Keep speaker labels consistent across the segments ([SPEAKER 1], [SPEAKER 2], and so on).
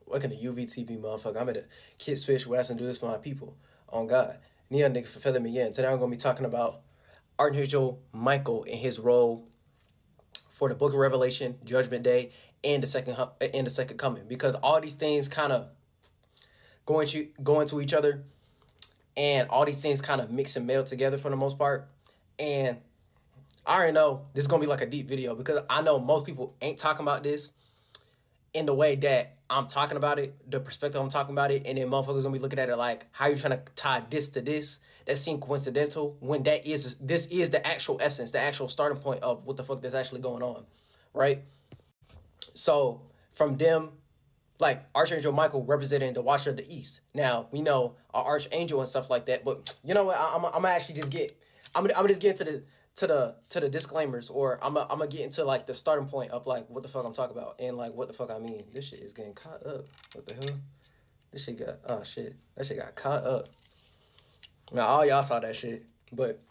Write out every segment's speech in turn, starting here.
[SPEAKER 1] working the UVTV motherfucker. I'm at a kid switch where I can do this for my people. On God. Neon nigga for filling me in. Today I'm gonna be talking about Archangel Michael and his role for the Book of Revelation, Judgment Day, and the second coming. Because all these things kind of go into each other, and all these things kind of mix and meld together for the most part. And I already know this is gonna be like a deep video because I know most people ain't talking about this in the way that I'm talking about it, the perspective I'm talking about it, and then motherfuckers gonna be looking at it like, how you trying to tie this to this? That seems coincidental when this is the actual essence, the actual starting point of what the fuck that's actually going on, right? So from them, like Archangel Michael representing the Watcher of the East. Now we know our Archangel and stuff like that, but you know what? I'm gonna actually just get. I'm just get into the disclaimers, or I'm gonna get into like the starting point of like what the fuck I'm talking about and like what the fuck I mean. This shit is getting caught up. What the hell? This shit got That shit got caught up. Now all y'all saw that shit, but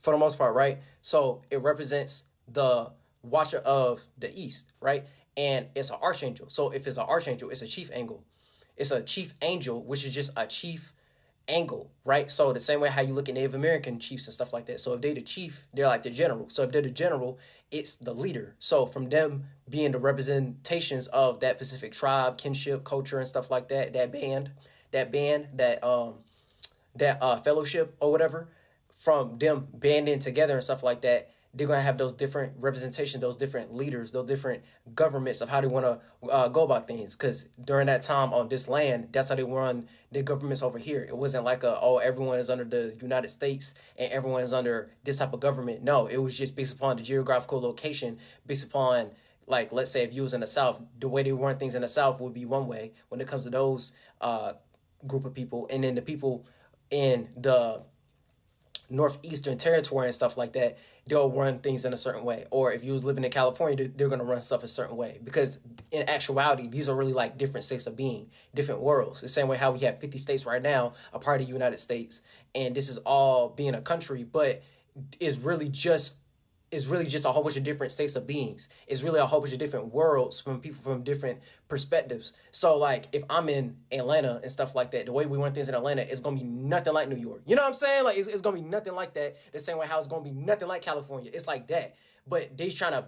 [SPEAKER 1] for the most part, right? So it represents the Watcher of the East, right? And it's an archangel. So if it's an archangel, it's a chief angel. It's a chief angel, which is just a chief angle, right? So the same way how you look at Native American chiefs and stuff like that. So if they're the chief, they're like the general. So if they're the general, it's the leader. So from them being the representations of that specific tribe, kinship, culture, and stuff like that, that fellowship or whatever, from them banding together and stuff like that, they're going to have those different representation, those different leaders, those different governments of how they want to go about things. Because during that time on this land, that's how they run the governments over here. It wasn't like everyone is under the United States and everyone is under this type of government. No, it was just based upon the geographical location, based upon, like, let's say if you was in the South, the way they run things in the South would be one way when it comes to those group of people. And then the people in the Northeastern territory and stuff like that, they'll run things in a certain way. Or if you was living in California, they're going to run stuff a certain way. Because in actuality, these are really like different states of being, different worlds. The same way how we have 50 states right now, a part of the United States. And this is all being a country, but it's really just a whole bunch of different states of beings. It's really a whole bunch of different worlds from people from different perspectives. So like if I'm in Atlanta and stuff like that, the way we run things in Atlanta is gonna be nothing like New York. You know what I'm saying? Like it's gonna be nothing like that. The same way how it's gonna be nothing like California. It's like that. But they's trying to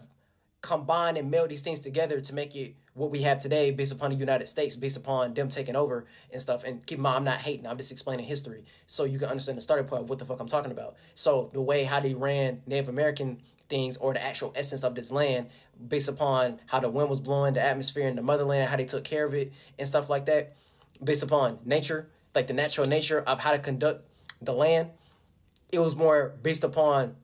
[SPEAKER 1] combine and meld these things together to make it what we have today based upon the United States, based upon them taking over and stuff. And keep in mind, I'm not hating, I'm just explaining history so you can understand the starting point of what the fuck I'm talking about. So the way how they ran Native American things, or the actual essence of this land, based upon how the wind was blowing, the atmosphere in the motherland, how they took care of it and stuff like that, based upon nature, like the natural nature of how to conduct the land, it was more based upon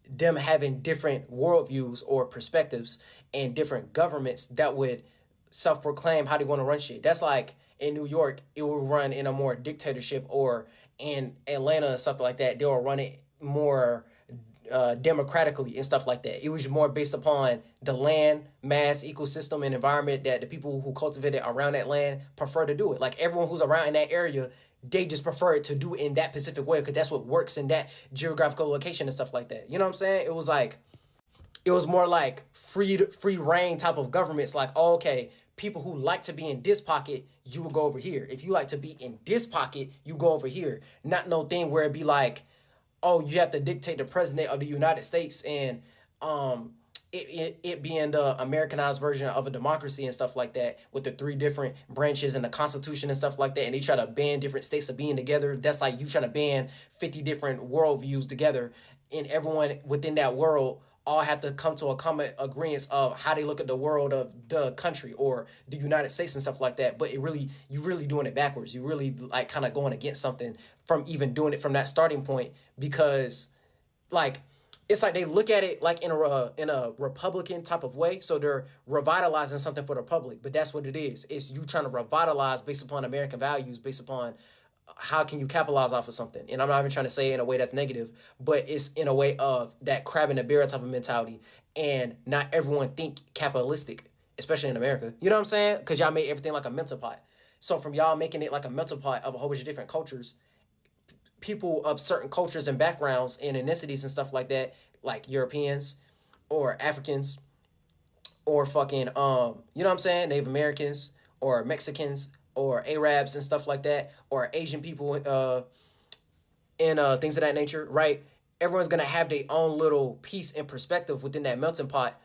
[SPEAKER 1] them having different worldviews or perspectives and different governments that would self-proclaim how they want to run shit. That's like in New York, it will run in a more dictatorship, or in Atlanta and stuff like that, they'll run it more democratically and stuff like that. It was more based upon the land, mass, ecosystem, and environment that the people who cultivated around that land prefer to do it. Like everyone who's around in that area, they just prefer it to do it in that specific way because that's what works in that geographical location and stuff like that. You know what I'm saying? It was more like free reign type of governments. Like, oh, okay, people who like to be in this pocket, you will go over here. If you like to be in this pocket, you go over here. Not no thing where it be like, oh, you have to dictate the president of the United States, and it being the Americanized version of a democracy and stuff like that, with the three different branches and the Constitution and stuff like that, and they try to ban different states of being together. That's like you trying to ban 50 different worldviews together, and everyone within that world all have to come to a common agreement of how they look at the world of the country or the United States and stuff like that. But you really doing it backwards. You really like kind of going against something from even doing it from that starting point, because like it's like they look at it like in a Republican type of way. So they're revitalizing something for the public, but that's what it is. It's you trying to revitalize based upon American values, based upon how can you capitalize off of something. And I'm not even trying to say it in a way that's negative, but it's in a way of that crab in the barrel type of mentality. And not everyone think capitalistic, especially in America. You know what I'm saying? Because y'all made everything like a mental pot. So from y'all making it like a mental pot of a whole bunch of different cultures, people of certain cultures and backgrounds and ethnicities and stuff like that, like Europeans or Africans or fucking you know what I'm saying, Native Americans or Mexicans or Arabs and stuff like that, or Asian people and things of that nature, right? Everyone's gonna have their own little piece and perspective within that melting pot,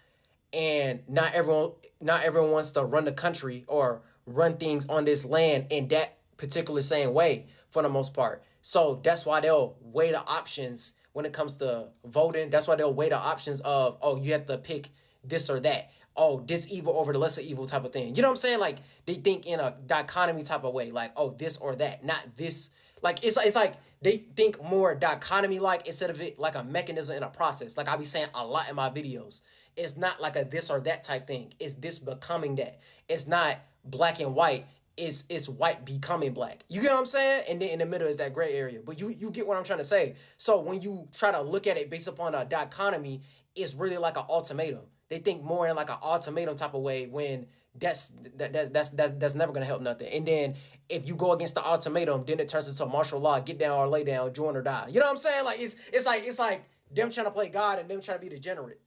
[SPEAKER 1] and not everyone wants to run the country or run things on this land in that particular same way for the most part. So that's why they'll weigh the options when it comes to voting. That's why they'll weigh the options of, oh, you have to pick this or that. Oh, this evil over the lesser evil type of thing. You know what I'm saying? Like they think in a dichotomy type of way, like, oh, this or that, not this. Like it's like they think more dichotomy like instead of it like a mechanism and a process. Like I be saying a lot in my videos. It's not like a this or that type thing. It's this becoming that. It's not black and white. It's white becoming black. You get what I'm saying? And then in the middle is that gray area. But you get what I'm trying to say. So when you try to look at it based upon a dichotomy, it's really like an ultimatum. They think more in like an ultimatum type of way when that's never gonna help nothing. And then if you go against the ultimatum, then it turns into martial law: get down or lay down, join or die. You know what I'm saying? Like it's like them trying to play God and them trying to be degenerate.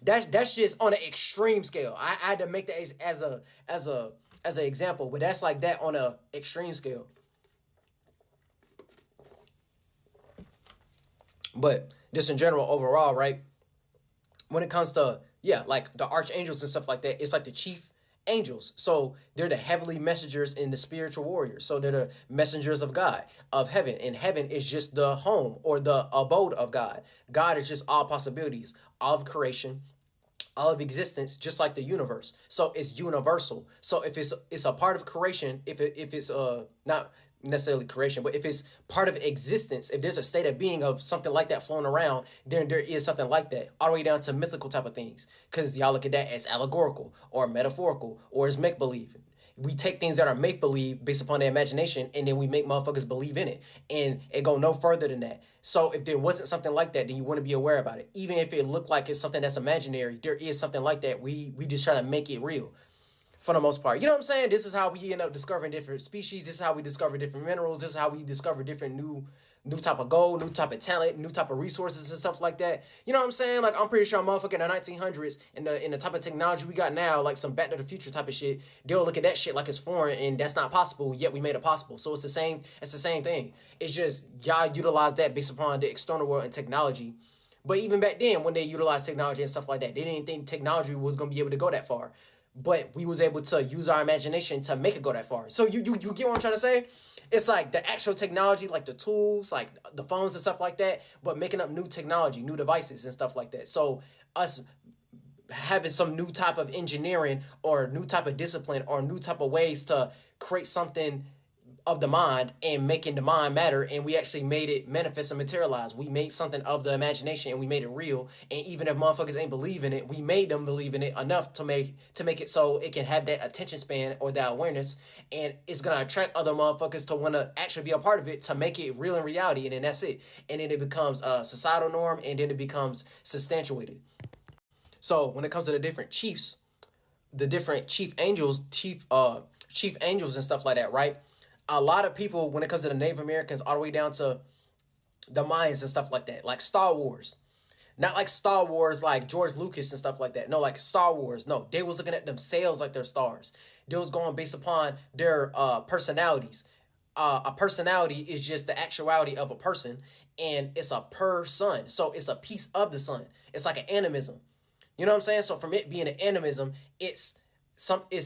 [SPEAKER 1] That's just on an extreme scale. I had to make that as an example, but that's like that on a extreme scale. But just in general, overall, right? When it comes to, yeah, like the archangels and stuff like that, it's like the chief angels. So they're the heavenly messengers and the spiritual warriors. So they're the messengers of God, of heaven. And heaven is just the home or the abode of God. God is just all possibilities, all of creation, all of existence, just like the universe. So it's universal. So if it's a part of creation, if it's not necessarily creation, but if it's part of existence, if there's a state of being of something like that flowing around, then there is something like that, all the way down to mythical type of things. Because y'all look at that as allegorical or metaphorical or as make believe. We take things that are make believe based upon the imagination, and then we make motherfuckers believe in it, and it go no further than that. So if there wasn't something like that, then you wouldn't be aware about it. Even if it looked like it's something that's imaginary, there is something like that. We just try to make it real for the most part. You know what I'm saying? This is how we end up discovering different species. This is how we discover different minerals. This is how we discover different new type of gold, new type of talent, new type of resources and stuff like that. You know what I'm saying? Like I'm pretty sure motherfucking in the 1900s and the type of technology we got now, like some Back to the Future type of shit, they'll look at that shit like it's foreign and that's not possible. Yet we made it possible. So it's the same. It's the same thing. It's just y'all utilize that based upon the external world and technology. But even back then, when they utilized technology and stuff like that, they didn't think technology was gonna be able to go that far. But we was able to use our imagination to make it go that far. So you get what I'm trying to say? It's like the actual technology, like the tools, like the phones and stuff like that, but making up new technology, new devices and stuff like that. So us having some new type of engineering or new type of discipline or new type of ways to create something of the mind and making the mind matter, and we actually made it manifest and materialize. We made something of the imagination and we made it real. And even if motherfuckers ain't believe in it, we made them believe in it enough to make it so it can have that attention span or that awareness, and it's gonna attract other motherfuckers to want to actually be a part of it to make it real in reality. And then that's it. And then it becomes a societal norm, and then it becomes substantiated. So when it comes to the different chiefs, the different chief angels and stuff like that, right? A lot of people, when it comes to the Native Americans, all the way down to the Mayans and stuff like that, like Star Wars. Not like Star Wars like George Lucas and stuff like that. No, like Star Wars. No, they was looking at themselves like they're stars. They was going based upon their personalities. A personality is just the actuality of a person, and it's a per sun. So it's a piece of the sun. It's like an animism. You know what I'm saying? So from it being an animism, it's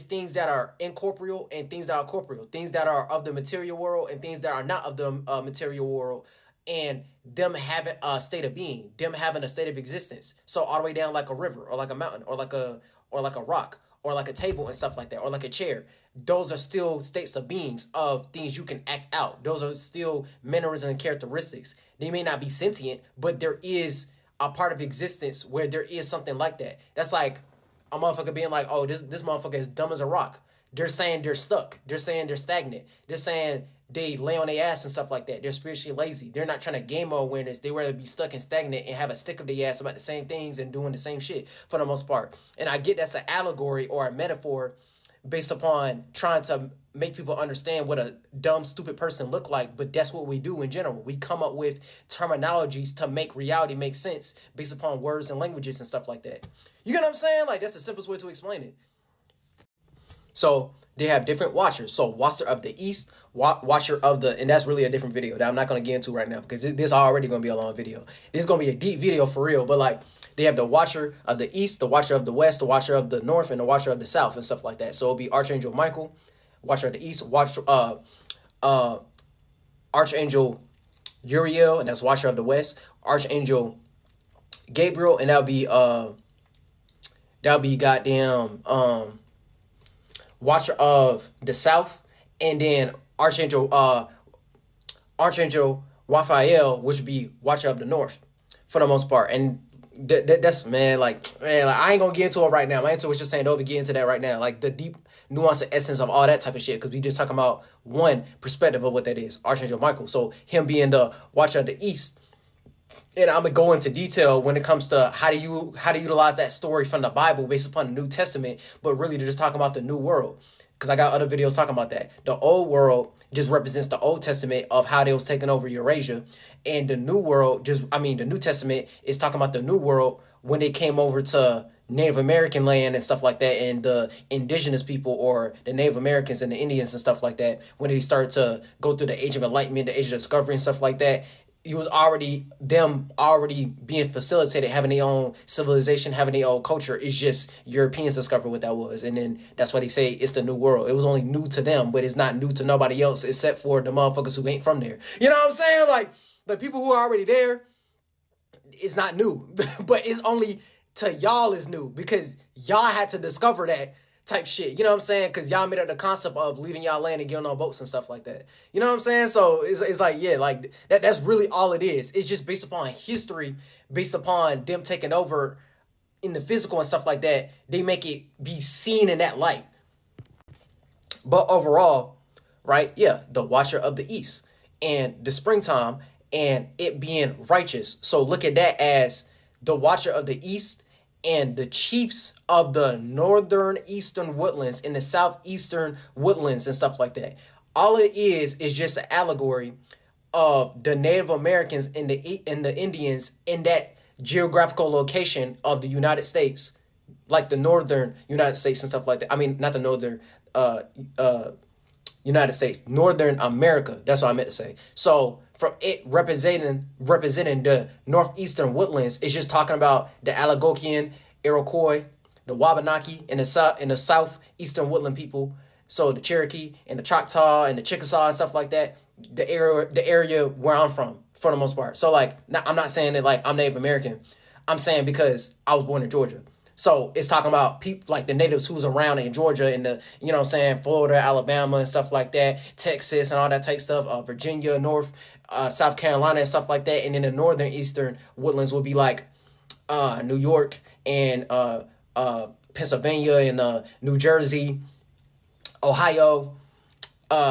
[SPEAKER 1] things that are incorporeal and things that are corporeal, things that are of the material world and things that are not of the material world, and them having a state of being, them having a state of existence. So all the way down like a river or like a mountain or like a rock or like a table and stuff like that, or like a chair. Those are still states of beings of things you can act out. Those are still mannerisms and characteristics. They may not be sentient, but there is a part of existence where there is something like that. That's like a motherfucker being like, oh, this motherfucker is dumb as a rock. They're saying they're stuck. They're saying they're stagnant. They're saying they lay on their ass and stuff like that. They're spiritually lazy. They're not trying to gain more awareness. They rather be stuck and stagnant and have a stick of their ass about the same things and doing the same shit for the most part. And I get that's an allegory or a metaphor based upon trying to make people understand what a dumb, stupid person look like, but that's what we do in general. We come up with terminologies to make reality make sense based upon words and languages and stuff like that. You get what I'm saying? Like, that's the simplest way to explain it. So they have different watchers. So watcher of the east, watcher of the, and that's really a different video that I'm not going to get into right now because this is already going to be a long video. This is going to be a deep video for real, but like, they have the watcher of the east, the watcher of the west, the watcher of the north, and the watcher of the south and stuff like that. So it'll be Archangel Michael, watcher of the east, Archangel Uriel, and that's watcher of the west, Archangel Gabriel, and that'll be goddamn watcher of the south, and then Archangel Raphael, which would be watcher of the north for the most part. And that's like I ain't gonna get into it right now. My answer was just saying don't get into that right now, like the deep nuance and essence of all that type of shit, because we just talking about one perspective of what that is, Archangel Michael. So him being the watcher of the east, and I'm gonna go into detail when it comes to how to utilize that story from the Bible based upon the New Testament, but really they're just talking about the New World, because I got other videos talking about that. The Old World just represents the Old Testament of how they was taking over Eurasia, and the New World the New Testament is talking about the New World when they came over to Native American land and stuff like that, and the indigenous people, or the Native Americans and the Indians and stuff like that, when they started to go through the Age of Enlightenment, the Age of Discovery and stuff like that. It was already being facilitated, having their own civilization, having their own culture. It's just Europeans discovered what that was. And then that's why they say it's the New World. It was only new to them, but it's not new to nobody else except for the motherfuckers who ain't from there. You know what I'm saying? Like, the people who are already there, it's not new. But it's only to y'all is new because y'all had to discover that type shit. You know what I'm saying? Because y'all made up the concept of leaving y'all land and getting on boats and stuff like that. You know what I'm saying? So it's like, yeah, like that's really all it is. It's just based upon history, based upon them taking over in the physical and stuff like that. They make it be seen in that light. But overall, right? Yeah, the watcher of the east and the springtime and it being righteous. So look at that as the watcher of the east and the chiefs of the northern eastern woodlands and the southeastern woodlands and stuff like that. All it is just an allegory of the Native Americans and the Indians in that geographical location of the United States, like the northern United States and stuff like that. I mean, not the northern United States, Northern America. That's what I meant to say. So from it representing the northeastern woodlands, it's just talking about the Algonquian, Iroquois, the Wabanaki, and the southeastern woodland people. So the Cherokee and the Choctaw and the Chickasaw and stuff like that. The area where I'm from, for the most part. So like, I'm not saying that like I'm Native American. I'm saying because I was born in Georgia. So it's talking about people like the natives who's around in Georgia and the, you know what I'm saying, Florida, Alabama and stuff like that, Texas and all that type stuff, Virginia, South Carolina and stuff like that. And then the northern eastern woodlands would be like New York and Pennsylvania and New Jersey, Ohio,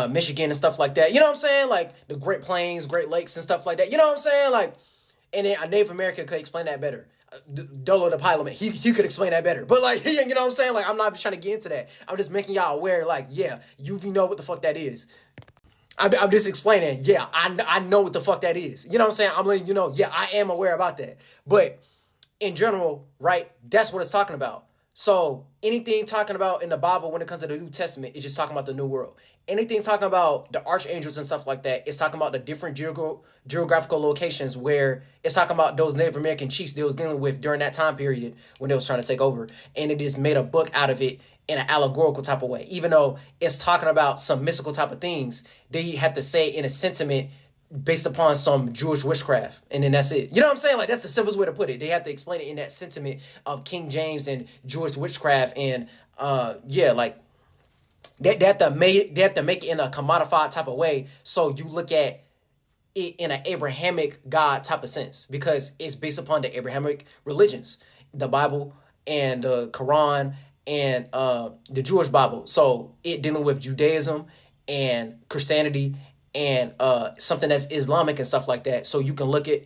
[SPEAKER 1] Michigan and stuff like that. You know what I'm saying? Like the Great Plains, Great Lakes and stuff like that. You know what I'm saying? Like, and then Native American could explain that better. Dolo the Parliament, he could explain that better. But like, you know what I'm saying? Like, I'm not trying to get into that. I'm just making y'all aware, like, yeah, you know what the fuck that is. I'm just explaining, yeah, I know what the fuck that is. You know what I'm saying? I'm letting you know, yeah, I am aware about that. But in general, right, that's what it's talking about. So anything talking about in the Bible when it comes to the New Testament is just talking about the New World. Anything talking about the archangels and stuff like that, it's talking about the different geographical locations where it's talking about those Native American chiefs they was dealing with during that time period when they was trying to take over. And it just made a book out of it in an allegorical type of way. Even though it's talking about some mystical type of things, they have to say in a sentiment based upon some Jewish witchcraft. And then that's it. You know what I'm saying? Like, that's the simplest way to put it. They have to explain it in that sentiment of King James and Jewish witchcraft. And yeah, like, they have to make it in a commodified type of way. So you look at it in an Abrahamic God type of sense, because it's based upon the Abrahamic religions, the Bible and the Quran and the Jewish Bible. So it dealing with Judaism and Christianity and something that's Islamic and stuff like that. So you can look at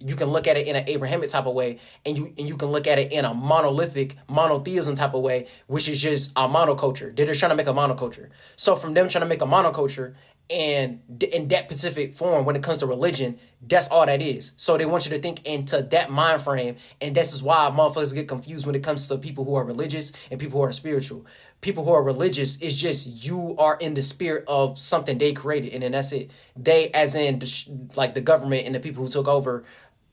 [SPEAKER 1] it in an Abrahamic type of way, and you can look at it in a monolithic monotheism type of way, which is just a monoculture. They're just trying to make a monoculture. So from them trying to make a monoculture, and in that specific form, when it comes to religion, that's all that is. So they want you to think into that mind frame, and this is why motherfuckers get confused when it comes to people who are religious and people who are spiritual. People who are religious is just you are in the spirit of something they created, and then that's it. They, as in like the government and the people who took over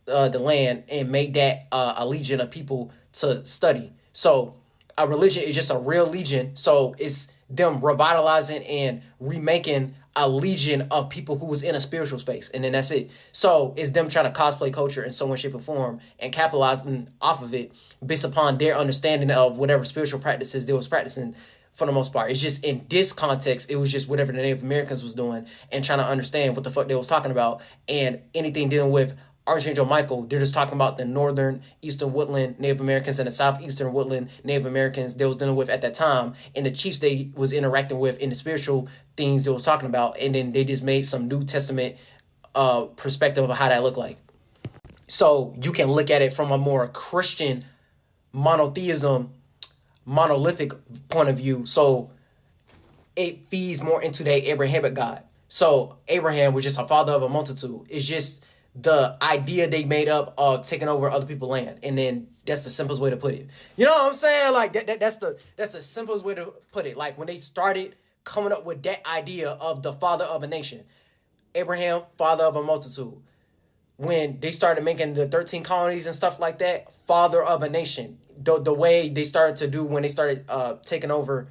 [SPEAKER 1] the land and made that a legion of people to study. So a religion is just a real legion. So it's them revitalizing and remaking a legion of people who was in a spiritual space, and then that's it. So it's them trying to cosplay culture in some way, shape, or form and capitalizing off of it based upon their understanding of whatever spiritual practices they was practicing for the most part. It's just in this context, it was just whatever the Native Americans was doing and trying to understand what the fuck they was talking about, and anything dealing with Archangel Michael, they're just talking about the northern eastern woodland Native Americans and the southeastern woodland Native Americans they was dealing with at that time, and the chiefs they was interacting with in the spiritual things they was talking about, and then they just made some New Testament perspective of how that looked like. So you can look at it from a more Christian monotheism, monolithic point of view. So it feeds more into the Abrahamic God. So Abraham was just a father of a multitude. It's just the idea they made up of taking over other people's land, and then that's the simplest way to put it. You know what I'm saying? Like that's the simplest way to put it. Like when they started coming up with that idea of the father of a nation, Abraham, father of a multitude. When they started making the 13 colonies and stuff like that, father of a nation. The way they started to do when they started taking over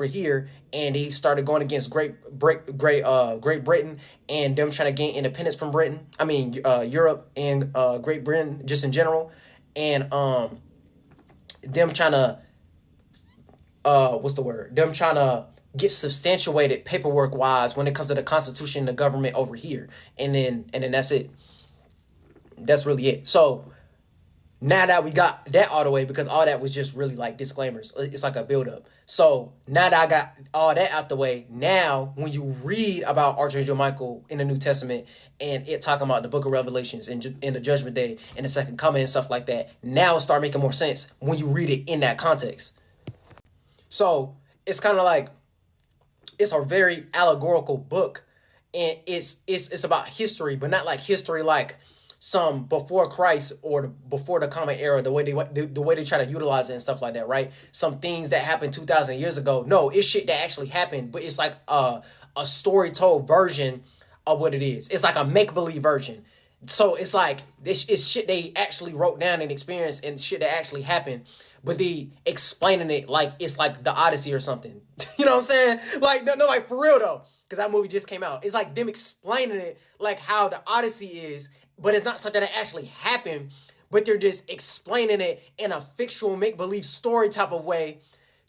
[SPEAKER 1] here, and they started going against Great Britain and them trying to gain independence from Britain. I mean Europe and Great Britain just in general, and them trying to them trying to get substantiated paperwork wise when it comes to the Constitution and the government over here, and then that's it. That's really it. So now that we got that all the way, because all that was just really like disclaimers, it's like a build-up. So now that I got all that out the way, now when you read about Archangel Michael in the New Testament and it talking about the book of Revelations and the Judgment Day and the second coming and stuff like that, now it start making more sense when you read it in that context. So it's kind of like it's a very allegorical book, and it's about history, but not like history like some before Christ or before the common era, the way they try to utilize it and stuff like that, right? Some things that happened 2,000 years ago. No, it's shit that actually happened, but it's like a story told version of what it is. It's like a make-believe version. So it's like it's shit they actually wrote down and experienced, and shit that actually happened, but they explaining it like it's like the Odyssey or something. You know what I'm saying? Like no, like for real though, because that movie just came out. It's like them explaining it like how the Odyssey is, but it's not something that actually happened, but they're just explaining it in a fictional make-believe story type of way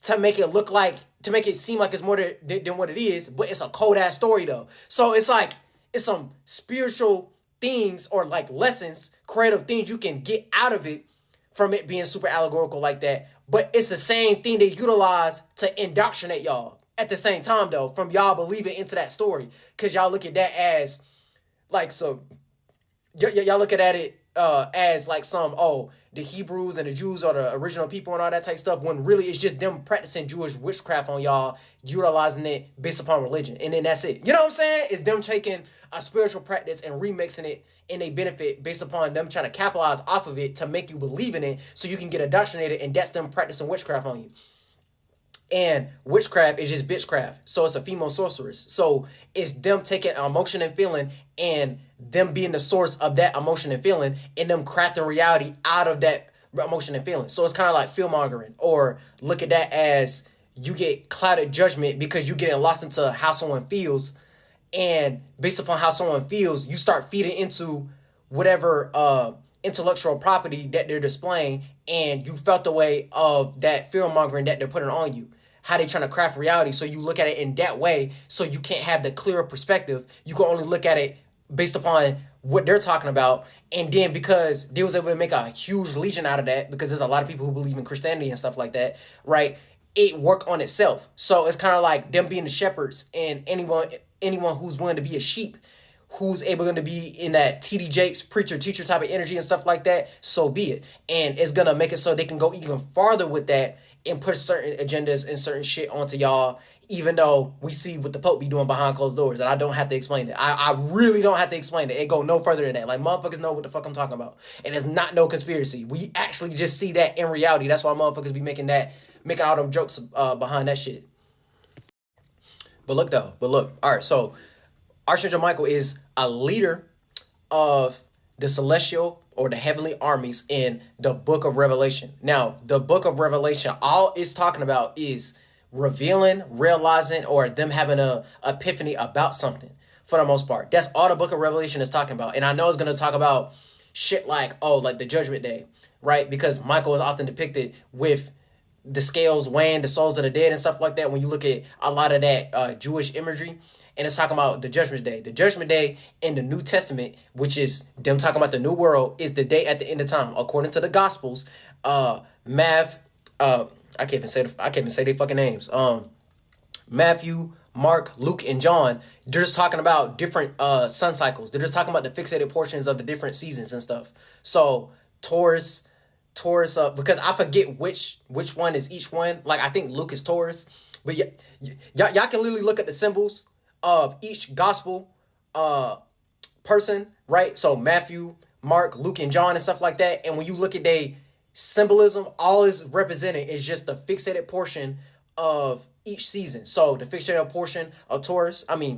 [SPEAKER 1] to make it seem like it's more than what it is, but it's a cold-ass story though. So it's like, it's some spiritual things or like lessons, creative things you can get out of it from it being super allegorical like that, but it's the same thing they utilize to indoctrinate y'all at the same time though, from y'all believing into that story, because y'all look at that as like some... y'all looking at it as like the Hebrews and the Jews are the original people and all that type of stuff, when really it's just them practicing Jewish witchcraft on y'all, utilizing it based upon religion, and then that's it. You know what I'm saying? It's them taking a spiritual practice and remixing it in a benefit based upon them trying to capitalize off of it to make you believe in it so you can get indoctrinated, and that's them practicing witchcraft on you. And witchcraft is just bitchcraft. So it's a female sorceress. So it's them taking emotion and feeling and them being the source of that emotion and feeling, and them crafting reality out of that emotion and feeling. So it's kind of like fear-mongering, or look at that as you get clouded judgment because you're getting lost into how someone feels, and based upon how someone feels, you start feeding into whatever intellectual property that they're displaying, and you felt the way of that fear-mongering that they're putting on you. How they trying to craft reality, so you look at it in that way, so you can't have the clearer perspective. You can only look at it based upon what they're talking about, and then because they was able to make a huge legion out of that, because there's a lot of people who believe in Christianity and stuff like that, right? It worked on itself. So it's kind of like them being the shepherds, and anyone who's willing to be a sheep, who's able to be in that TD Jakes preacher teacher type of energy and stuff like that, so be it. And it's gonna make it so they can go even farther with that and put certain agendas and certain shit onto y'all, even though we see what the Pope be doing behind closed doors, and I don't have to explain it. I really don't have to explain it. It go no further than that. Like, motherfuckers know what the fuck I'm talking about. And it's not no conspiracy. We actually just see that in reality. That's why motherfuckers be making all them jokes behind that shit. But look, all right, so Archangel Michael is a leader of the celestial or the heavenly armies in the book of Revelation. Now, the book of Revelation, all it's talking about is revealing, realizing, or them having a epiphany about something for the most part. That's all the book of Revelation is talking about. And I know it's going to talk about shit like, like the Judgment Day, right? Because Michael is often depicted with the scales weighing the souls of the dead and stuff like that when you look at a lot of that Jewish imagery. And it's talking about the Judgment Day. The Judgment Day in the New Testament, which is them talking about the new world, is the day at the end of time. According to the Gospels, I can't even say their fucking names. Matthew, Mark, Luke, and John, they're just talking about different sun cycles. They're just talking about the fixated portions of the different seasons and stuff. So Taurus, because I forget which one is each one. Like, I think Luke is Taurus, but y'all can literally look at the symbols of each gospel person, right? So Matthew, Mark, Luke, and John and stuff like that. And when you look at their symbolism, all is represented is just the fixated portion of each season. So the fixated portion of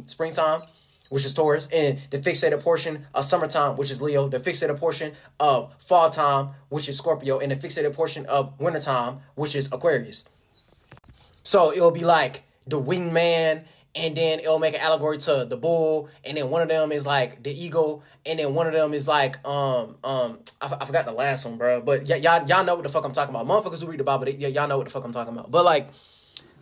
[SPEAKER 1] springtime, which is Taurus, and the fixated portion of summertime, which is Leo, the fixated portion of fall time, which is Scorpio, and the fixated portion of wintertime, which is Aquarius. So it'll be like the wingman, and then it'll make an allegory to the bull, and then one of them is like the eagle, and then one of them is like I forgot the last one, bro. But y'all know what the fuck I'm talking about. Motherfuckers who read the Bible, y'all know what the fuck I'm talking about.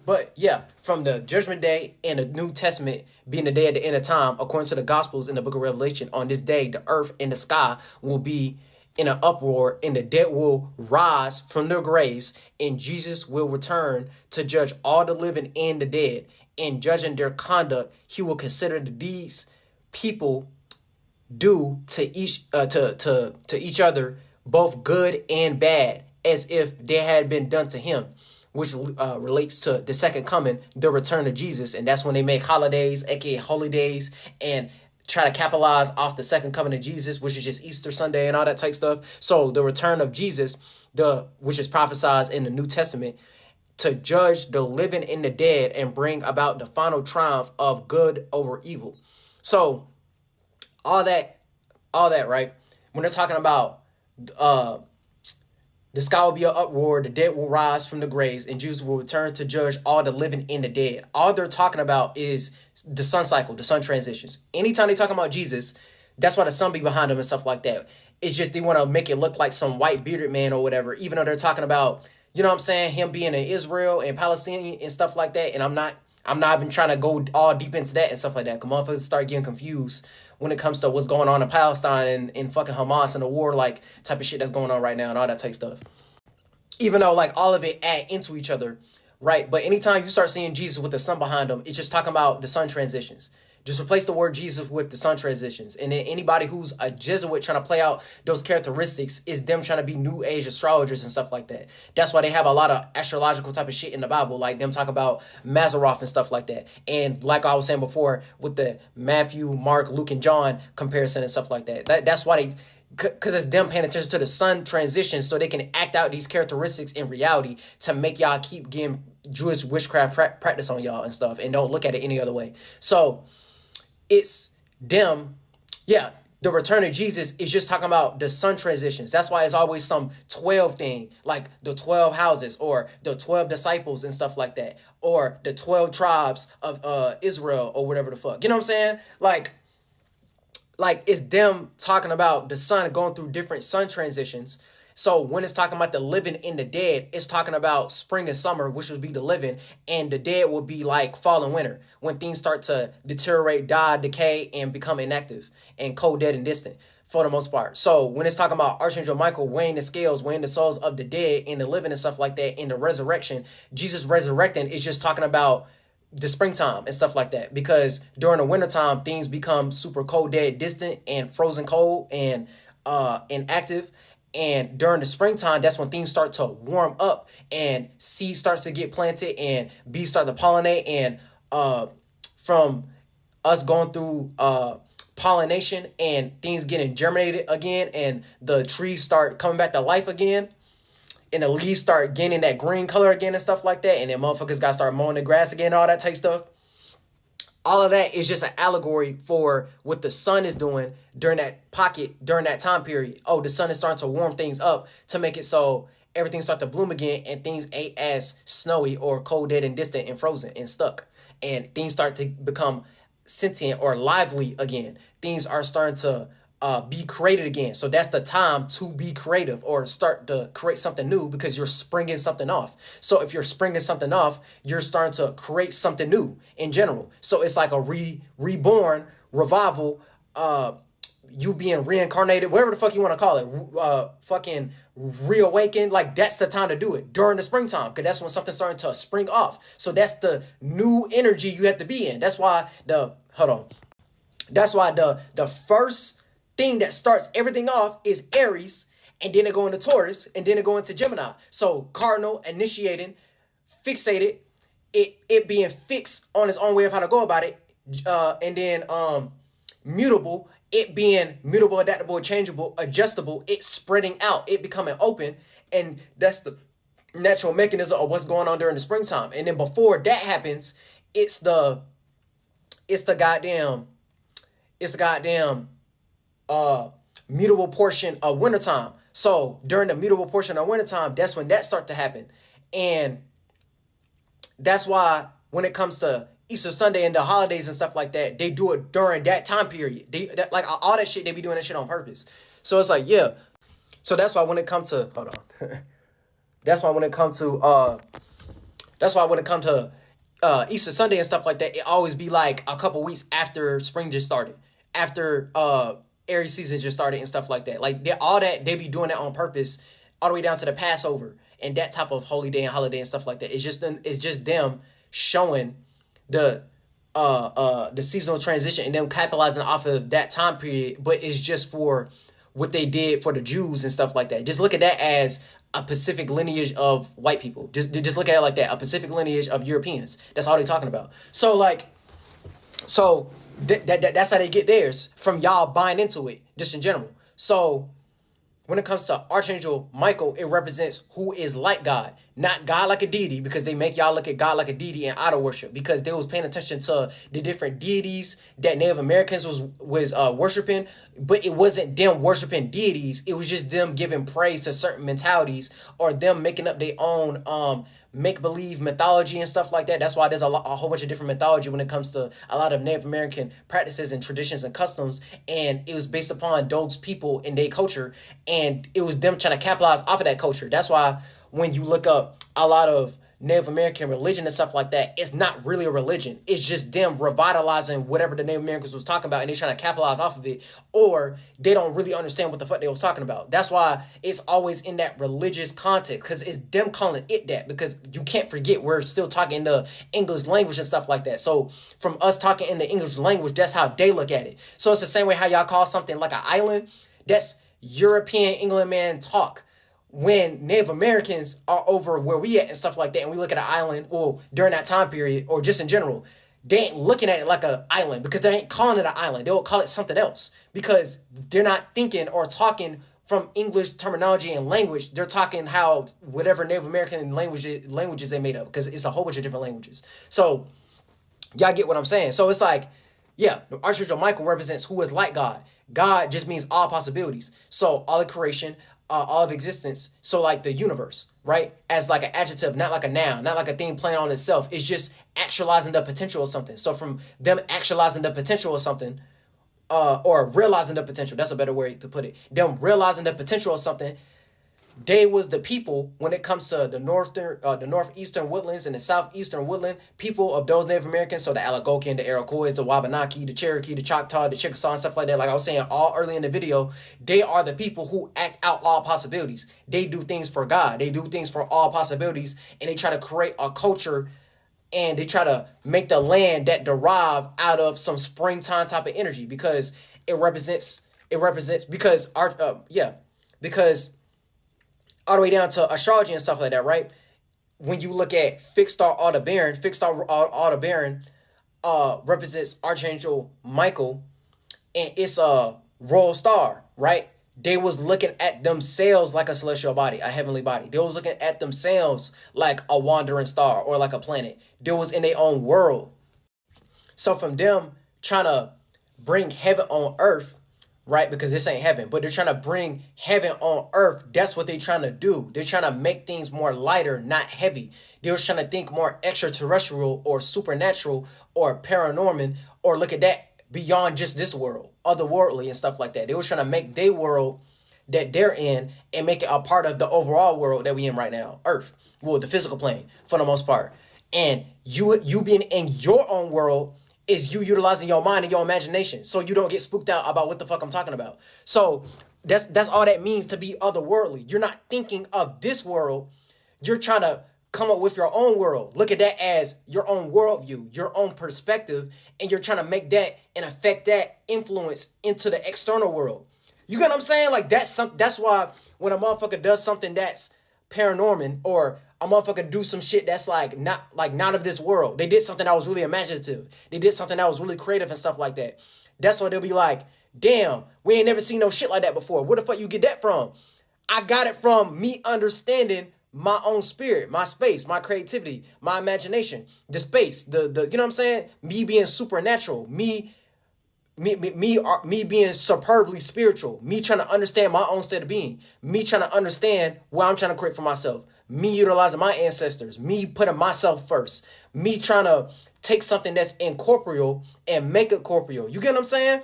[SPEAKER 1] But yeah, from the Judgment Day and the New Testament being the day at the end of time, according to the Gospels in the book of Revelation, on this day, the earth and the sky will be in an uproar, and the dead will rise from their graves, and Jesus will return to judge all the living and the dead. And judging their conduct, he will consider the deeds people do to each each other, both good and bad, as if they had been done to him, which relates to the second coming, the return of Jesus. And that's when they make holidays, aka holy days, and try to capitalize off the second coming of Jesus, which is just Easter Sunday and all that type stuff. So the return of Jesus, which is prophesied in the New Testament, to judge the living and the dead and bring about the final triumph of good over evil. So all that, right? When they're talking about the sky will be an uproar, the dead will rise from the graves, and Jesus will return to judge all the living and the dead. All they're talking about is the sun cycle, the sun transitions. Anytime they talking about Jesus, that's why the sun be behind them and stuff like that. It's just they want to make it look like some white bearded man or whatever, even though they're talking about, you know what I'm saying, him being in Israel and Palestine and stuff like that. And I'm not even trying to go all deep into that and stuff like that, because motherfuckers start getting confused when it comes to what's going on in Palestine and fucking Hamas and the war, like, type of shit that's going on right now and all that type stuff. Even though, like, all of it add into each other, right? But anytime you start seeing Jesus with the sun behind him, it's just talking about the sun transitions. Just replace the word Jesus with the sun transitions. And then anybody who's a Jesuit trying to play out those characteristics is them trying to be New Age astrologers and stuff like that. That's why they have a lot of astrological type of shit in the Bible, like them talk about Mazzaroth and stuff like that. And like I was saying before, with the Matthew, Mark, Luke, and John comparison and stuff like that. That's why they... Because it's them paying attention to the sun transition so they can act out these characteristics in reality to make y'all keep getting Jewish witchcraft practice on y'all and stuff, and don't look at it any other way. So it's them. Yeah, the return of Jesus is just talking about the sun transitions. That's why it's always some 12 thing, like the 12 houses or the 12 disciples and stuff like that, or the 12 tribes of Israel or whatever the fuck. You know what I'm saying? Like it's them talking about the sun going through different sun transitions. So when it's talking about the living and the dead, it's talking about spring and summer, which would be the living, and the dead will be like fall and winter, when things start to deteriorate, die, decay, and become inactive and cold, dead, and distant for the most part. So when it's talking about Archangel Michael weighing the scales, weighing the souls of the dead and the living and stuff like that in the resurrection, Jesus resurrecting is just talking about the springtime and stuff like that, because during the wintertime things become super cold, dead, distant, and frozen cold, and inactive. And during the springtime, that's when things start to warm up and seeds starts to get planted and bees start to pollinate. And from us going through pollination and things getting germinated again, and the trees start coming back to life again, and the leaves start gaining that green color again and stuff like that, and then motherfuckers got to start mowing the grass again, all that type stuff. All of that is just an allegory for what the sun is doing during that pocket, during that time period. Oh, the sun is starting to warm things up to make it so everything start to bloom again, and things ain't as snowy or cold, dead, and distant, and frozen, and stuck. And things start to become sentient or lively again. Things are starting to be created again. So that's the time to be creative or start to create something new, because you're springing something off. So if you're springing something off, you're starting to create something new in general. So it's like a reborn, revival, you being reincarnated, whatever the fuck you want to call it, fucking reawakened. Like, that's the time to do it during the springtime, because that's when something's starting to spring off. So that's the new energy you have to be in. That's why that's why the first thing that starts everything off is Aries, and then it go into Taurus, and then it go into Gemini. So cardinal, initiating, fixated, it being fixed on its own way of how to go about it, and then mutable, it being mutable, adaptable, changeable, adjustable, it spreading out, it becoming open. And that's the natural mechanism of what's going on during the springtime. And then before that happens, it's the goddamn mutable portion of wintertime. So during the mutable portion of wintertime, that's when that starts to happen. And that's why when it comes to Easter Sunday and the holidays and stuff like that, they do it during that time period. Like all that shit, they be doing that shit on purpose. So it's like, yeah. So that's why when it comes to that's why when it comes to Easter Sunday and stuff like that, it always be like a couple weeks after spring just started, after Aries season just started and stuff like that. Like, they be doing that on purpose, all the way down to the Passover and that type of holy day and holiday and stuff like that. It's just them showing the seasonal transition and them capitalizing off of that time period. But it's just for what they did for the Jews and stuff like that. Just look at that as a Pacific lineage of white people. Just look at it like that, a Pacific lineage of Europeans. That's all they're talking about. So like, that's how they get theirs, from y'all buying into it, just in general. So when it comes to Archangel Michael, it represents who is like God, not God like a deity, because they make y'all look at God like a deity and idol worship, because they was paying attention to the different deities that Native Americans was worshiping, but it wasn't them worshiping deities. It was just them giving praise to certain mentalities, or them making up their own make-believe mythology and stuff like that. That's why there's a whole bunch of different mythology when it comes to a lot of Native American practices and traditions and customs, and it was based upon those people and their culture, and it was them trying to capitalize off of that culture. That's why when you look up a lot of Native American religion and stuff like that, it's not really a religion. It's just them revitalizing whatever the Native Americans was talking about, and they're trying to capitalize off of it, or they don't really understand what the fuck they was talking about. That's why it's always in that religious context, because it's them calling it that, because you can't forget we're still talking the English language and stuff like that. So from us talking in the English language, that's how they look at it. So it's the same way how y'all call something like an island. That's European England man talk. When Native Americans are over where we at and stuff like that, and we look at an island, or during that time period, or just in general, they ain't looking at it like an island, because they ain't calling it an island. They'll call it something else, because they're not thinking or talking from English terminology and language. They're talking how whatever Native American languages they made up, because it's a whole bunch of different languages. So y'all get what I'm saying? So it's like, yeah, Archangel Michael represents who is like God. God just means all possibilities. So all of creation, all of existence. So like the universe, right? As like an adjective, not like a noun, not like a thing playing on itself. It's just actualizing the potential of something. So from them actualizing the potential of something, or realizing the potential, that's a better way to put it. Them realizing the potential of something, they was the people, when it comes to the northeastern woodlands and the southeastern woodland, people of those Native Americans, so the Algonquin, the Iroquois, the Wabanaki, the Cherokee, the Choctaw, the Chickasaw, and stuff like that, like I was saying all early in the video, they are the people who act out all possibilities. They do things for God. They do things for all possibilities, and they try to create a culture and they try to make the land that derive out of some springtime type of energy because it represents because art because all the way down to astrology and stuff like that, right? When you look at fixed star Aldebaran, fixed star Aldebaran represents Archangel Michael, and it's a royal star, right? They was looking at themselves like a celestial body, a heavenly body. They was looking at themselves like a wandering star or like a planet. They was in their own world. So from them trying to bring heaven on earth, right? Because this ain't heaven, but they're trying to bring heaven on earth. That's what they're trying to do. They're trying to make things more lighter, not heavy. They was trying to think more extraterrestrial or supernatural or paranormal or look at that beyond just this world, otherworldly and stuff like that. They was trying to make their world that they're in and make it a part of the overall world that we in right now, Earth, well, the physical plane for the most part. And you being in your own world is you utilizing your mind and your imagination, so you don't get spooked out about what the fuck I'm talking about. So that's all that means to be otherworldly. You're not thinking of this world. You're trying to come up with your own world. Look at that as your own worldview, your own perspective, and you're trying to make that and affect that influence into the external world. You get what I'm saying? Like that's why when a motherfucker does something that's paranormal or a motherfucker do some shit that's like not of this world. They did something that was really imaginative. They did something that was really creative and stuff like that. That's why they'll be like, damn, we ain't never seen no shit like that before. Where the fuck you get that from? I got it from me understanding my own spirit, my space, my creativity, my imagination, the space, the you know what I'm saying? Me being supernatural, me being superbly spiritual, me trying to understand my own state of being, me trying to understand what I'm trying to create for myself, me utilizing my ancestors, me putting myself first, me trying to take something that's incorporeal and make it corporeal. You get what I'm saying?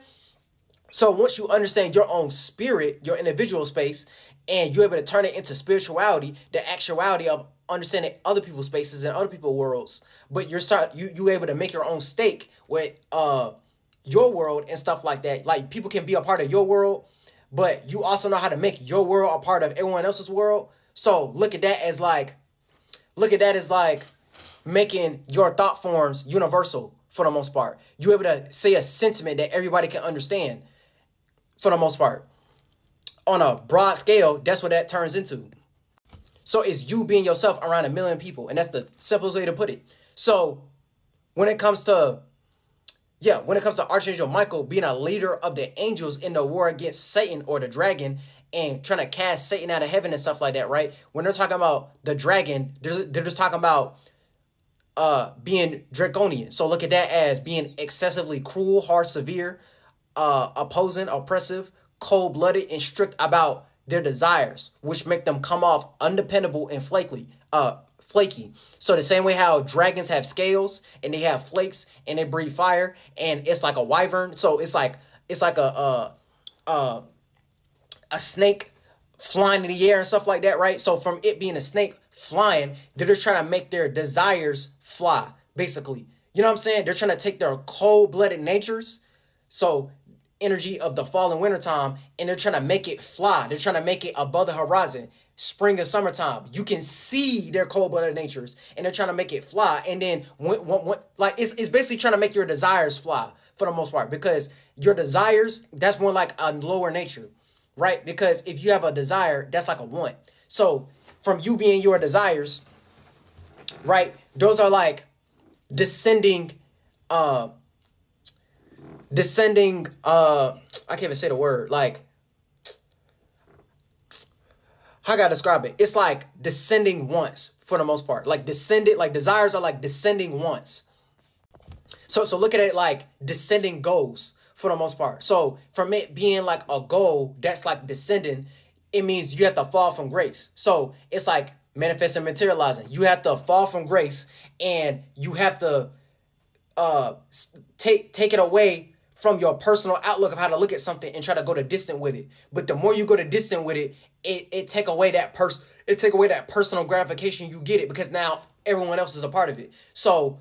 [SPEAKER 1] So once you understand your own spirit, your individual space, and you're able to turn it into spirituality, the actuality of understanding other people's spaces and other people's worlds, but you able to make your own stake with your world and stuff like that. Like people can be a part of your world, but you also know how to make your world a part of everyone else's world. So look at that as like making your thought forms universal for the most part. You able to say a sentiment that everybody can understand for the most part. On a broad scale, that's what that turns into. So it's you being yourself around 1 million people, and that's the simplest way to put it. So when it comes to Archangel Michael being a leader of the angels in the war against Satan or the dragon and trying to cast Satan out of heaven and stuff like that, right? When they're talking about the dragon, they're just talking about being draconian. So look at that as being excessively cruel, harsh, severe, opposing, oppressive, cold-blooded, and strict about their desires, which make them come off undependable and flaky. So the same way how dragons have scales and they have flakes and they breathe fire and it's like a wyvern. So it's like a snake flying in the air and stuff like that, right? So from it being a snake flying, they're just trying to make their desires fly, basically. You know what I'm saying? They're trying to take their cold-blooded natures, so energy of the fall and winter time, and they're trying to make it fly. They're trying to make it above the horizon. Spring and summertime, you can see their cold-blooded natures, and they're trying to make it fly. And then when like it's basically trying to make your desires fly for the most part, because your desires, that's more like a lower nature, right? Because if you have a desire, that's like a want. So from you being your desires, right, those are like descending I can't even say the word, like, how can I describe it? It's like descending once for the most part. Like desires are like descending once. So look at it like descending goals for the most part. So from it being like a goal that's like descending, it means you have to fall from grace. So it's like manifesting, materializing. You have to fall from grace, and you have to take it away from your personal outlook of how to look at something and try to go to distant with it. But the more you go to distant with it, it take away that personal gratification you get it, because now everyone else is a part of it. So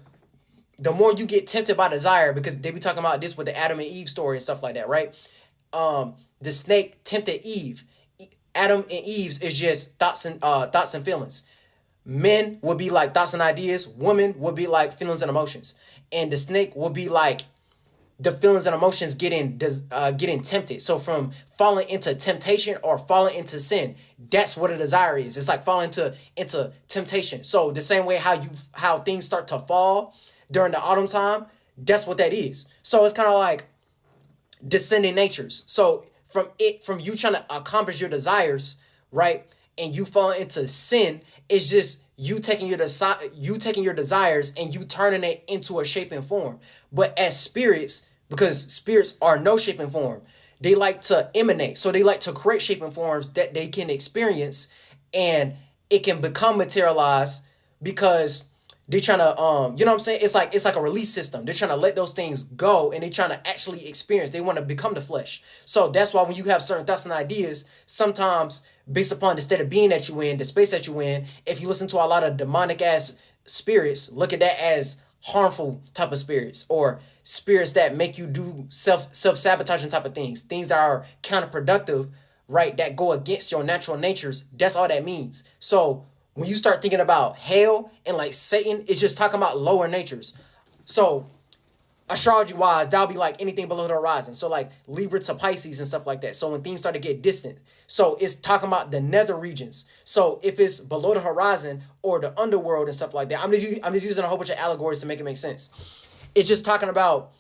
[SPEAKER 1] the more you get tempted by desire, because they be talking about this with the Adam and Eve story and stuff like that, right? The snake tempted Eve. Adam and Eve's is just thoughts and feelings. Men would be like thoughts and ideas. Women would be like feelings and emotions. And the snake would be like the feelings and emotions getting tempted. So from falling into temptation or falling into sin, that's what a desire is. It's like falling into temptation. So the same way how things start to fall during the autumn time, that's what that is. So it's kind of like descending natures. So from you trying to accomplish your desires, right, and you fall into sin, it's just you taking your desires and you turning it into a shape and form. But as spirits, because spirits are no shape and form, they like to emanate. So they like to create shape and forms that they can experience, and it can become materialized because they're trying to you know what I'm saying? It's like a release system. They're trying to let those things go, and they're trying to actually experience. They want to become the flesh. So that's why when you have certain thoughts and ideas, sometimes based upon the state of being that you in, the space that you in, if you listen to a lot of demonic ass spirits, look at that as harmful type of spirits, or spirits that make you do self-sabotaging type of things that are counterproductive, right, that go against your natural natures. That's all that means. So when you start thinking about hell and like Satan, it's just talking about lower natures. So astrology wise, that'll be like anything below the horizon. So like Libra to Pisces and stuff like that. So when things start to get distant, so it's talking about the nether regions. So if it's below the horizon or the underworld and stuff like that, I'm just using a whole bunch of allegories to make it make sense. It's just talking about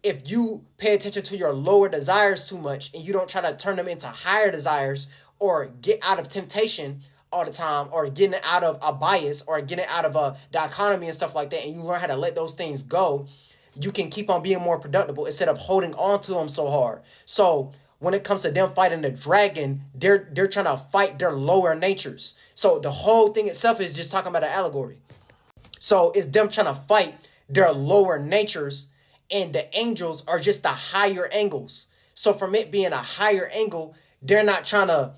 [SPEAKER 1] if you pay attention to your lower desires too much and you don't try to turn them into higher desires, or get out of temptation all the time, or getting out of a bias, or getting out of a dichotomy and stuff like that, and you learn how to let those things go, you can keep on being more productive instead of holding on to them so hard. So when it comes to them fighting the dragon, they're trying to fight their lower natures. So the whole thing itself is just talking about an allegory. So it's them trying to fight their lower natures, and the angels are just the higher angles. So from it being a higher angle, they're not trying to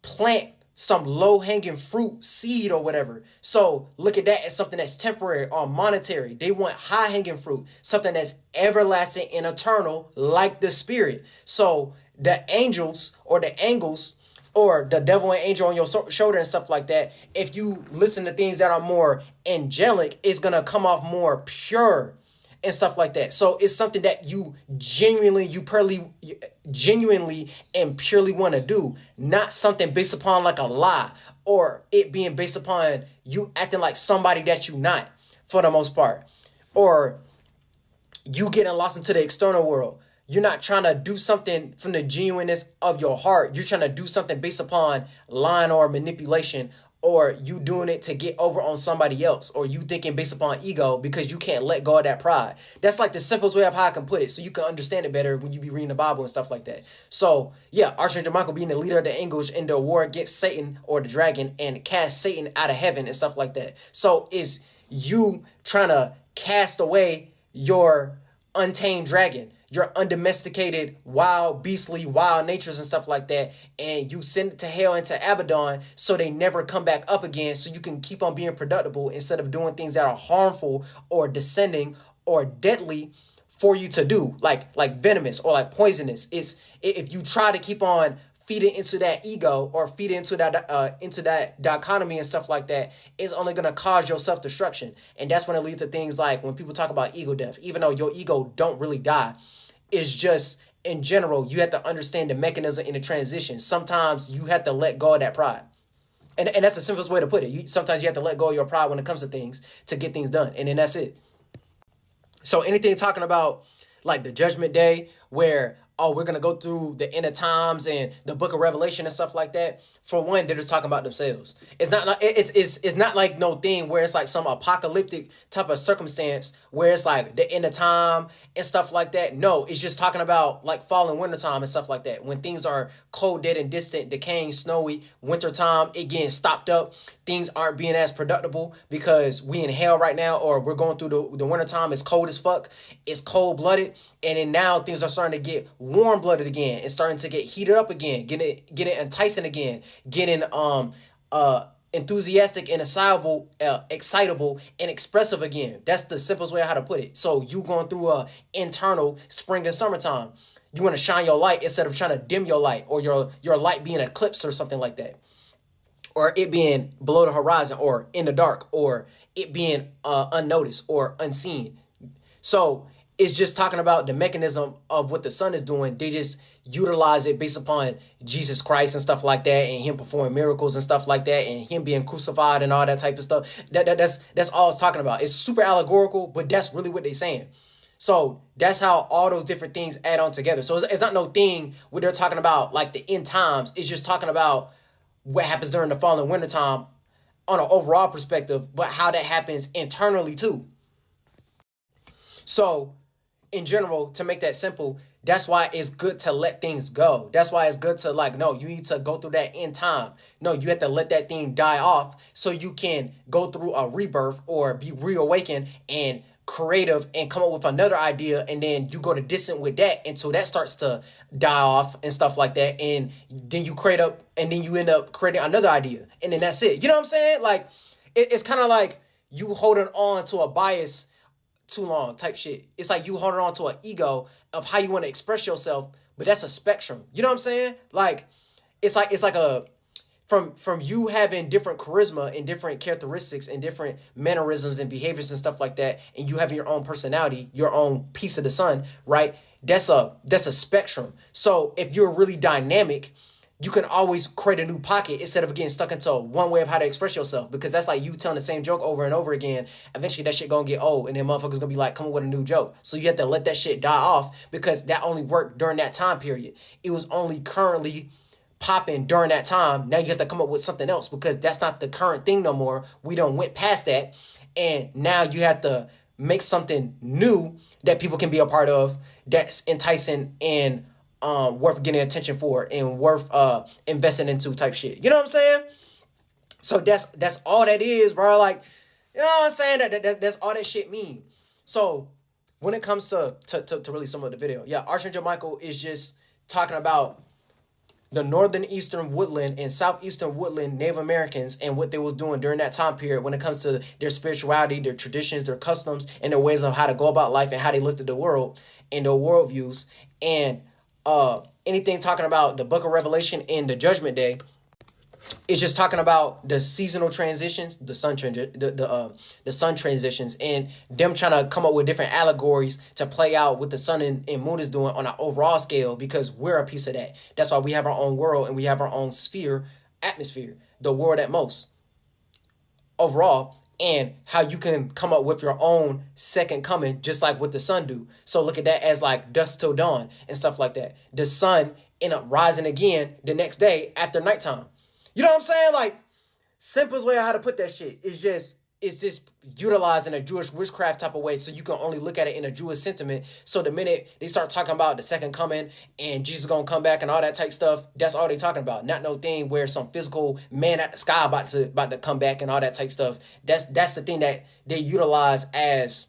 [SPEAKER 1] plant some low-hanging fruit seed or whatever. So look at that as something that's temporary or monetary. They want high-hanging fruit, something that's everlasting and eternal, like the spirit. So the angels or the angles, or the devil and angel on your shoulder and stuff like that, if you listen to things that are more angelic, it's going to come off more pure and stuff like that. So it's something that you genuinely and purely want to do, not something based upon like a lie, or it being based upon you acting like somebody that you're not, for the most part, or you getting lost into the external world. You're not trying to do something from the genuineness of your heart. You're trying to do something based upon lying or manipulation, or you doing it to get over on somebody else, or you thinking based upon ego because you can't let go of that pride. That's like the simplest way of how I can put it, so you can understand it better when you be reading the Bible and stuff like that. So yeah, Archangel Michael being the leader of the angels in the war against Satan or the dragon, and cast Satan out of heaven and stuff like that. So is you trying to cast away your untamed dragon, your undomesticated, wild, beastly, wild natures and stuff like that, and you send it to hell and to Abaddon so they never come back up again, so you can keep on being productive instead of doing things that are harmful or descending or deadly for you to do, like venomous or like poisonous. It's if you try to keep on feeding into that ego or feed into that dichotomy and stuff like that, is only going to cause your self-destruction. And that's when it leads to things like when people talk about ego death, even though your ego don't really die, it's just in general, you have to understand the mechanism in the transition. Sometimes you have to let go of that pride. And that's the simplest way to put it. Sometimes you have to let go of your pride when it comes to things to get things done. And then that's it. So anything talking about like the Judgment Day, where we're going to go through the end of times and the book of Revelation and stuff like that, for one, they're just talking about themselves. It's not like no thing where it's like some apocalyptic type of circumstance where it's like the end of time and stuff like that. No, it's just talking about like fall and winter time and stuff like that. When things are cold, dead, and distant, decaying, snowy, winter time, it getting stopped up. Things aren't being as productive because we in hell right now, or we're going through the winter time. It's cold as fuck. It's cold blooded. And then now things are starting to get warm blooded again. It's starting to get heated up again, getting enticing again, getting enthusiastic and excitable and expressive again. That's the simplest way of how to put it. So you going through a internal spring and summertime. You want to shine your light instead of trying to dim your light, or your light being eclipsed or something like that. or it being below the horizon, or in the dark, or it being unnoticed or unseen. So it's just talking about the mechanism of what the sun is doing. They just utilize it based upon Jesus Christ and stuff like that, and him performing miracles and stuff like that, and him being crucified and all that type of stuff. That's all it's talking about. It's super allegorical, but that's really what they're saying. So that's how all those different things add on together. So it's not no thing where they're talking about like the end times. It's just talking about what happens during the fall and winter time on an overall perspective, but how that happens internally too. So in general, to make that simple, that's why it's good to let things go. That's why it's good to like, no, you need to go through that end time. No, you have to let that thing die off so you can go through a rebirth or be reawakened and creative and come up with another idea, and then you go to distant with that until that starts to die off and stuff like that, and then you create up, and then you end up creating another idea, and then that's it. You know what I'm saying? Like it's kind of like you holding on to a bias too long type shit. It's like you holding on to an ego of how you want to express yourself, but that's a spectrum. You know what I'm saying? Like it's like a from you having different charisma and different characteristics and different mannerisms and behaviors and stuff like that, and you having your own personality, your own piece of the sun, right? That's a spectrum. So if you're really dynamic, you can always create a new pocket instead of getting stuck into one way of how to express yourself, because that's like you telling the same joke over and over again. Eventually that shit gonna get old, and then motherfuckers gonna be like, come up with a new joke. So you have to let that shit die off, because that only worked during that time period. It was only currently popping during that time. Now you have to come up with something else, because that's not the current thing no more. We done went past that, and now you have to make something new that people can be a part of, that's enticing and worth getting attention for and worth investing into type shit. You know what I'm saying? So that's all that is, bro. Like, you know what I'm saying? That's all that shit mean. So when it comes to really some of the video, yeah, Archangel Michael is just talking about the northern eastern woodland and southeastern woodland Native Americans and what they was doing during that time period when it comes to their spirituality, their traditions, their customs, and their ways of how to go about life and how they looked at the world and their worldviews. And anything talking about the Book of Revelation and the Judgment Day, it's just talking about the seasonal transitions, the sun transitions, and them trying to come up with different allegories to play out what the sun and moon is doing on an overall scale, because we're a piece of that. That's why we have our own world and we have our own sphere, atmosphere, the world at most, overall, and how you can come up with your own second coming, just like what the sun do. So look at that as like dusk till dawn and stuff like that. The sun end up rising again the next day after nighttime. You know what I'm saying? Like, simplest way of how to put that shit is just, it's just utilized in a Jewish witchcraft type of way, so you can only look at it in a Jewish sentiment. So the minute they start talking about the second coming and Jesus gonna come back and all that type stuff, that's all they talking about. Not no thing where some physical man at the sky about to come back and all that type stuff. That's the thing that they utilize as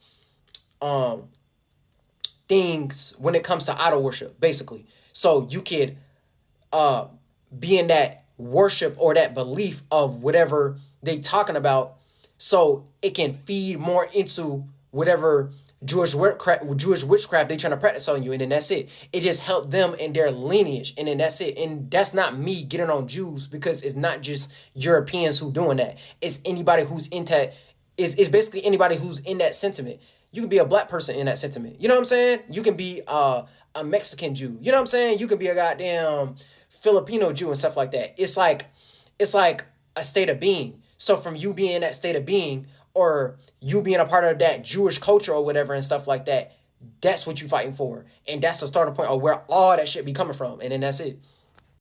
[SPEAKER 1] things when it comes to idol worship, basically. So you could be in that worship or that belief of whatever they talking about, so it can feed more into whatever Jewish witchcraft they trying to practice on you, and then that's it. It just helped them in their lineage, and then that's it. And that's not me getting on Jews, because it's not just Europeans who doing that. It's anybody who's into, it's basically anybody who's in that sentiment. You can be a black person in that sentiment. You know what I'm saying? You can be a Mexican Jew. You know what I'm saying? You could be a goddamn Filipino Jew and stuff like that. It's like a state of being. So from you being in that state of being, or you being a part of that Jewish culture or whatever and stuff like that, that's what you're fighting for. And that's the starting point of where all that shit be coming from. And then that's it.